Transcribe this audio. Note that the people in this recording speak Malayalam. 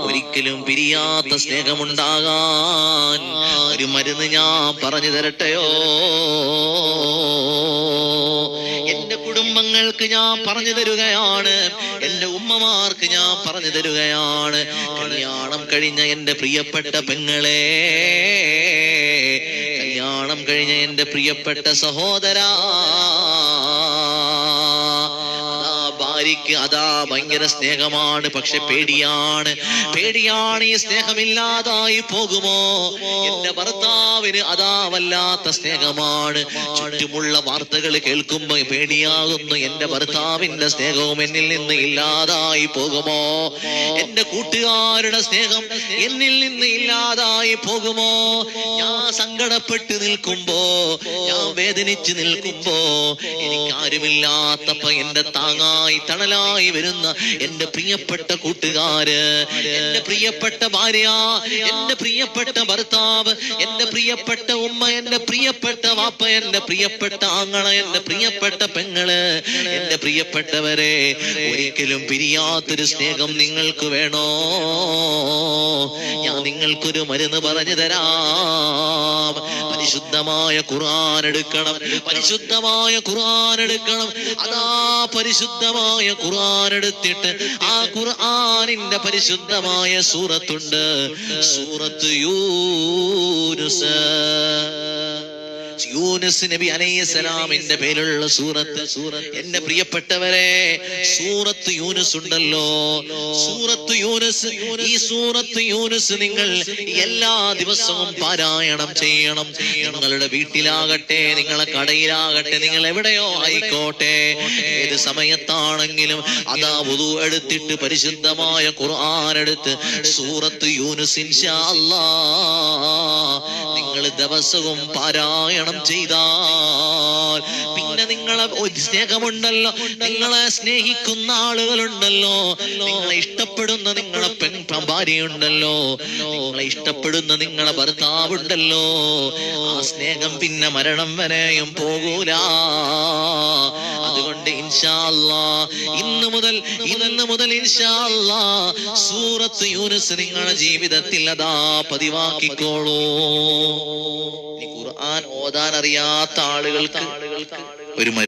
ഒരിക്കലും പിരിയാത്ത സ്നേഹമുണ്ടാകാൻ ഒരു മരുന്ന് ഞാൻ പറഞ്ഞു തരട്ടെയോ? എന്റെ കുടുംബങ്ങൾക്ക് ഞാൻ പറഞ്ഞു തരുകയാണ്, എന്റെ ഉമ്മമാർക്ക് ഞാൻ പറഞ്ഞു തരുകയാണ്. കല്യാണം കഴിഞ്ഞ എന്റെ പ്രിയപ്പെട്ട പെങ്ങളെ, കല്യാണം കഴിഞ്ഞ എന്റെ പ്രിയപ്പെട്ട സഹോദരാ, ഭാര്യയ്ക്ക് അതാ ഭയങ്കര സ്നേഹമാണ്, പക്ഷെ പേടിയാണ്. ഈ സ്നേഹമില്ലാതായി പോകുമോ? എന്റെ ഭർത്താവിന് അതാ വല്ലാത്ത സ്നേഹമാണ്. ചുറ്റുമുള്ള വാർത്തകൾ കേൾക്കുമ്പോ പേടിയാകുന്നു, എന്റെ ഭർത്താവിന്റെ സ്നേഹവും എന്നിൽ നിന്ന് ഇല്ലാതായി പോകുമോ? എന്റെ കൂട്ടുകാരുടെ സ്നേഹം എന്നിൽ നിന്ന് ഇല്ലാതായി പോകുമോ? ഞാൻ സങ്കടപ്പെട്ട് നിൽക്കുമ്പോ, ഞാൻ വേദനിച്ച് നിൽക്കുമ്പോ, എനിക്കാരുമില്ലാത്തപ്പോ എന്റെ താങ്ങായി തണലായി വരുന്ന എന്റെ പ്രിയപ്പെട്ട കൂട്ടുകാര്, എന്റെ പ്രിയപ്പെട്ട ഭാര്യ, എന്റെ പ്രിയപ്പെട്ട ഭർത്താവ്, എന്റെ പ്രിയപ്പെട്ട ഉമ്മ, എന്റെ പ്രിയപ്പെട്ട വാപ്പ, എന്റെ പ്രിയപ്പെട്ട ആങ്ങള, എന്റെ പ്രിയപ്പെട്ട പെങ്ങള്, എന്റെ പ്രിയപ്പെട്ടവരെ, ഒരിക്കലും പിരിയാത്തൊരു സ്നേഹം നിങ്ങൾക്ക് വേണോ? ഞാൻ നിങ്ങൾക്കൊരു മരുന്ന് പറഞ്ഞു തരാം. പരിശുദ്ധമായ ഖുർആൻ എടുക്കണം, പരിശുദ്ധമായ ഖുർആൻ എടുക്കണം. അതാ പരിശുദ്ധമായ ഖുർആൻ എടുത്തിട്ട് ആ ഖുർആനിന്റെ പരിശുദ്ധമായ സൂറത്തുണ്ട്, സൂറത്ത് യൂനുസ്. യൂനുസ് നബി അലൈഹിസ്സലാമിന്റെ പേരുള്ള സൂറത്ത്. എന്റെ പ്രിയപ്പെട്ടവരെ, സൂറത്ത് യൂനുസ് ഉണ്ടല്ലോ, സൂറത്ത് യൂനുസ്, ഈ സൂറത്ത് യൂനുസ് നിങ്ങൾ എല്ലാ ദിവസവും പാരായണം ചെയ്യണം. നിങ്ങളുടെ വീട്ടിലാകട്ടെ, നിങ്ങളെ കടയിലാകട്ടെ, നിങ്ങൾ എവിടെയോ ആയിക്കോട്ടെ, ഏത് സമയത്താണെങ്കിലും അതാ വുദു എടുത്തിട്ട് പരിശുദ്ധമായ ഖുർആൻ എടുത്ത് സൂറത്ത് യൂനുസ് ഇൻഷാ അല്ലാഹ് നിങ്ങൾ ദിവസവും പാരായണം ചെയ്താൽ പിന്നെ നിങ്ങളെ സ്നേഹമുണ്ടല്ലോ, നിങ്ങളെ സ്നേഹിക്കുന്ന ആളുകളുണ്ടല്ലോ, നിങ്ങളെ ഇഷ്ടപ്പെടുന്ന നിങ്ങളെ ഭാര്യയുണ്ടല്ലോ, നിങ്ങളെ ഇഷ്ടപ്പെടുന്ന നിങ്ങളെ ഭർത്താവുണ്ടല്ലോ, ആ സ്നേഹം പിന്നെ മരണം വരെയും പോകൂല. അതുകൊണ്ട് ഇൻഷാ അല്ലാഹ് ഇന്ന് മുതൽ ഇൻഷാ അല്ലാഹ് സൂറത്ത് യൂനുസ് നിങ്ങളുടെ ജീവിതത്തിൽ അതാ പതിവാക്കിക്കോളൂ. ഖുർആൻ ഓതാൻ അറിയാത്ത ആളുകൾക്ക് ഒരു